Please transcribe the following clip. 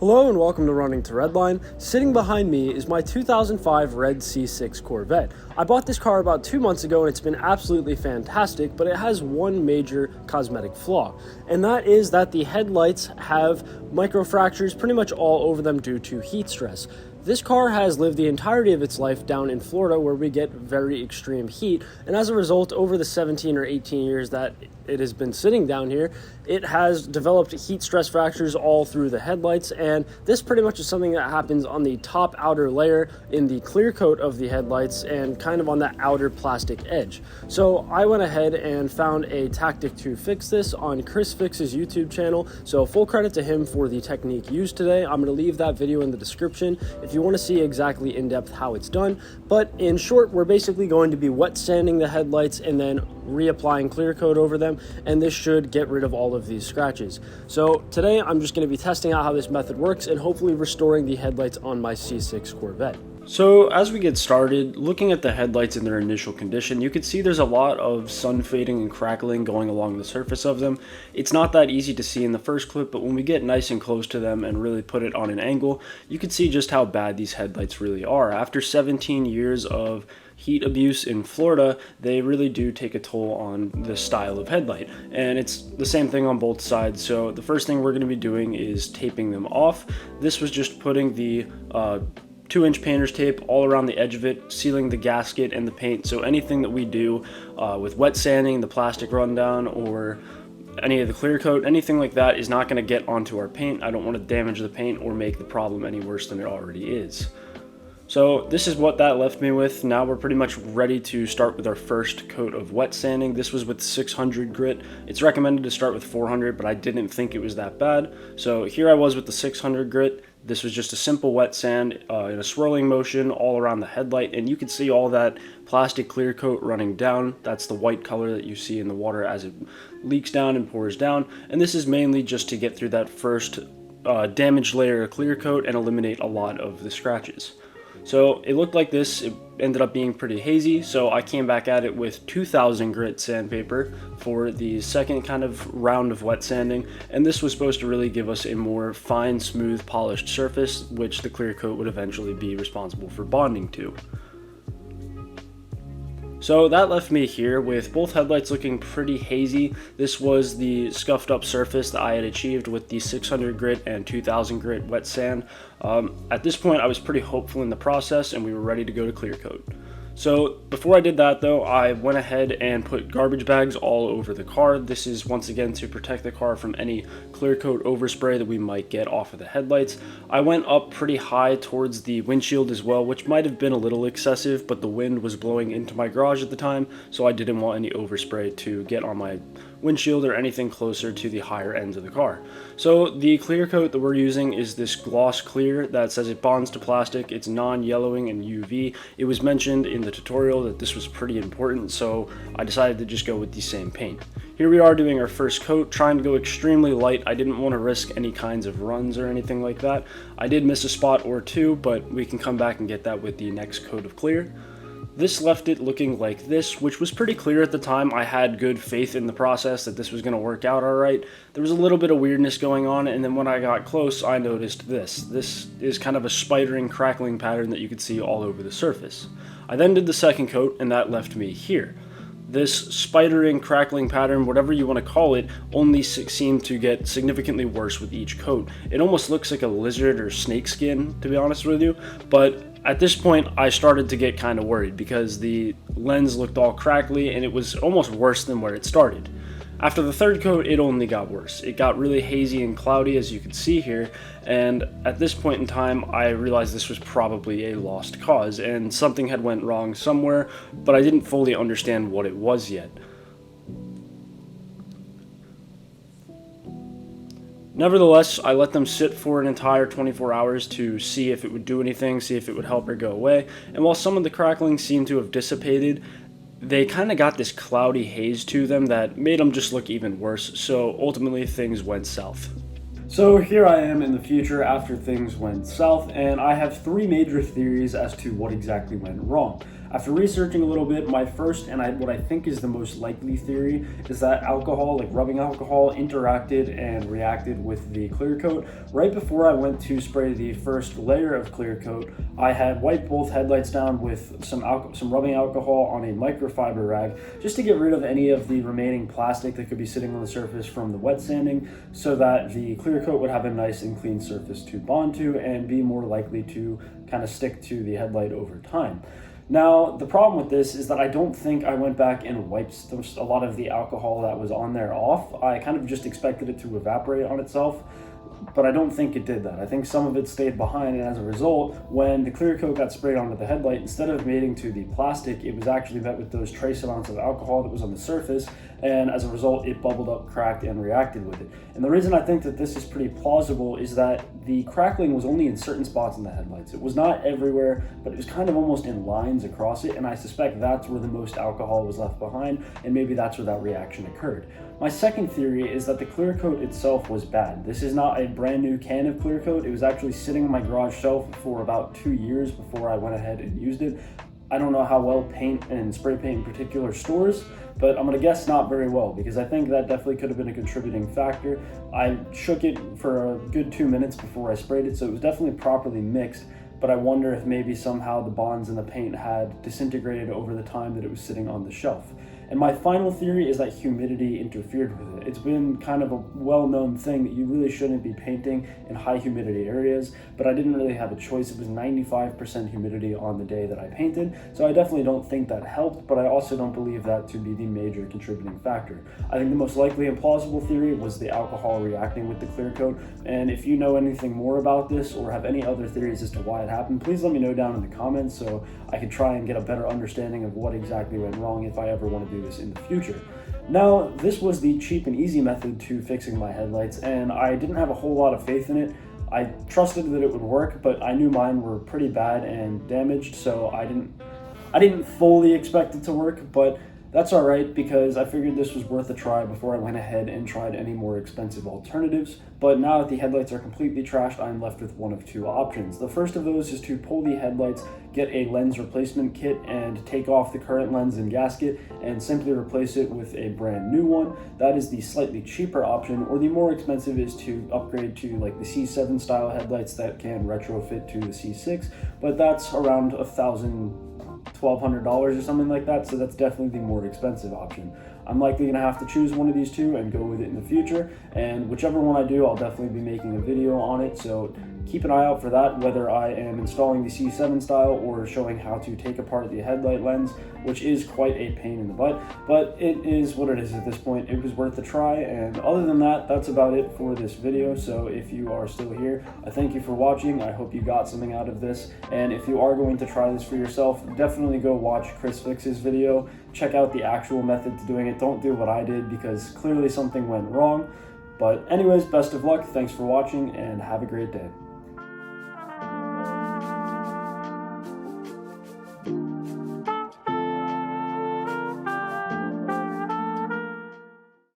Hello and welcome to Running to Redline. Sitting behind me is my 2005 red C6 Corvette. I bought this car about 2 months ago and it's been absolutely fantastic, but it has one major cosmetic flaw, and that is that the headlights have microfractures pretty much all over them due to heat stress. This car has lived the entirety of its life down in Florida where we get very extreme heat, and as a result, over the 17 or 18 years that it has been sitting down here, it has developed heat stress fractures all through the headlights, and this pretty much is something that happens on the top outer layer in the clear coat of the headlights and kind of on that outer plastic edge. So I went ahead and found a tactic to fix this on Chrisfix's YouTube channel, so full credit to him for the technique used today. I'm going to leave that video in the description if you want to see exactly in depth how it's done, but in short, we're basically going to be wet sanding the headlights and then reapplying clear coat over them, and this should get rid of all of these scratches. So today I'm just going to be testing out how this method works and hopefully restoring the headlights on my C6 Corvette. So as we get started, looking at the headlights in their initial condition, you can see there's a lot of sun fading and crackling going along the surface of them. It's not that easy to see in the first clip, but when we get nice and close to them and really put it on an angle, you can see just how bad these headlights really are. After 17 years of heat abuse in Florida, they really do take a toll on the style of headlight, and it's the same thing on both sides. So the first thing we're going to be doing is taping them off. This was just putting the 2-inch painter's tape all around the edge of it, sealing the gasket and the paint. So anything that we do with wet sanding, the plastic rundown, or any of the clear coat, anything like that is not going to get onto our paint. I don't want to damage the paint or make the problem any worse than it already is. So this is what that left me with. Now we're pretty much ready to start with our first coat of wet sanding. This was with 600 grit. It's recommended to start with 400, but I didn't think it was that bad. So here I was with the 600 grit. This was just a simple wet sand in a swirling motion all around the headlight, and you can see all that plastic clear coat running down. That's the white color that you see in the water as it leaks down and pours down, and this is mainly just to get through that first damaged layer of clear coat and eliminate a lot of the scratches. So it looked like this. It ended up being pretty hazy, so I came back at it with 2000 grit sandpaper for the second kind of round of wet sanding, and this was supposed to really give us a more fine, smooth, polished surface, which the clear coat would eventually be responsible for bonding to. So that left me here with both headlights looking pretty hazy. This was the scuffed up surface that I had achieved with the 600 grit and 2000 grit wet sand. At this point I was pretty hopeful in the process and we were ready to go to clear coat. So before I did that though, I went ahead and put garbage bags all over the car. This is once again to protect the car from any clear coat overspray that we might get off of the headlights. I went up pretty high towards the windshield as well, which might have been a little excessive, but the wind was blowing into my garage at the time, so I didn't want any overspray to get on my windshield or anything closer to the higher ends of the car. So the clear coat that we're using is this gloss clear that says it bonds to plastic. It's non-yellowing and UV. It was mentioned in the tutorial that this was pretty important, so I decided to just go with the same paint. Here we are doing our first coat, trying to go extremely light. I didn't want to risk any kinds of runs or anything like that. I did miss a spot or two, but we can come back and get that with the next coat of clear. This left it looking like this, which was pretty clear at the time. I had good faith in the process that this was going to work out all right. There was a little bit of weirdness going on, and then when I got close, I noticed this. This is kind of a spidering, crackling pattern that you could see all over the surface. I then did the second coat, and that left me here. This spidering, crackling pattern, whatever you want to call it, only seemed to get significantly worse with each coat. It almost looks like a lizard or snake skin, to be honest with you, but at this point I started to get kind of worried because the lens looked all crackly and it was almost worse than where it started. After the third coat, it only got worse. It got really hazy and cloudy, as you can see here, and at this point in time I realized this was probably a lost cause and something had went wrong somewhere, but I didn't fully understand what it was yet. Nevertheless, I let them sit for an entire 24 hours to see if it would do anything, see if it would help or go away, and while some of the crackling seemed to have dissipated, they kind of got this cloudy haze to them that made them just look even worse, so ultimately things went south. So here I am in the future after things went south, and I have three major theories as to what exactly went wrong. After researching a little bit, my first and what I think is the most likely theory is that alcohol, like rubbing alcohol, interacted and reacted with the clear coat. Right before I went to spray the first layer of clear coat, I had wiped both headlights down with some rubbing alcohol on a microfiber rag just to get rid of any of the remaining plastic that could be sitting on the surface from the wet sanding, so that the clear coat would have a nice and clean surface to bond to and be more likely to kind of stick to the headlight over time. Now, the problem with this is that I don't think I went back and wiped a lot of the alcohol that was on there off. I kind of just expected it to evaporate on itself, but I don't think it did that. I think some of it stayed behind, and as a result, when the clear coat got sprayed onto the headlight, instead of mating to the plastic, it was actually met with those trace amounts of alcohol that was on the surface, and as a result, it bubbled up, cracked, and reacted with it. And the reason I think that this is pretty plausible is that the crackling was only in certain spots in the headlights. It was not everywhere, but it was kind of almost in lines across it, and I suspect that's where the most alcohol was left behind, and maybe that's where that reaction occurred. My second theory is that the clear coat itself was bad. This is not a brand new can of clear coat. It was actually sitting on my garage shelf for about 2 years before I went ahead and used it. I don't know how well paint and spray paint in particular stores, but I'm gonna guess not very well, because I think that definitely could have been a contributing factor. I shook it for a good 2 minutes before I sprayed it, so it was definitely properly mixed, but I wonder if maybe somehow the bonds in the paint had disintegrated over the time that it was sitting on the shelf. And my final theory is that humidity interfered with it. It's been kind of a well-known thing that you really shouldn't be painting in high humidity areas, but I didn't really have a choice. It was 95% humidity on the day that I painted, so I definitely don't think that helped, but I also don't believe that to be the major contributing factor. I think the most likely and plausible theory was the alcohol reacting with the clear coat, and if you know anything more about this or have any other theories as to why it happened, please let me know down in the comments so I can try and get a better understanding of what exactly went wrong if I ever want to do this in the future. Now, this was the cheap and easy method to fixing my headlights, and I didn't have a whole lot of faith in it. I trusted that it would work, but I knew mine were pretty bad and damaged, so I didn't fully expect it to work, but that's all right, because I figured this was worth a try before I went ahead and tried any more expensive alternatives. But now that the headlights are completely trashed, I'm left with one of two options. The first of those is to pull the headlights, get a lens replacement kit, and take off the current lens and gasket and simply replace it with a brand new one. That is the slightly cheaper option, or the more expensive is to upgrade to like the C7 style headlights that can retrofit to the C6, but that's around $1,200 or something like that, so that's definitely the more expensive option. I'm likely going to have to choose one of these two and go with it in the future, and whichever one I do, I'll definitely be making a video on it, so keep an eye out for that, whether I am installing the C7 style or showing how to take apart the headlight lens, which is quite a pain in the butt, but it is what it is at this point. It was worth a try, and other than that, that's about it for this video. So if you are still here, I thank you for watching. I hope you got something out of this, and if you are going to try this for yourself, definitely go watch Chrisfix's video. Check out the actual method to doing it. Don't do what I did, because clearly something went wrong. But anyways, best of luck, thanks for watching, and have a great day.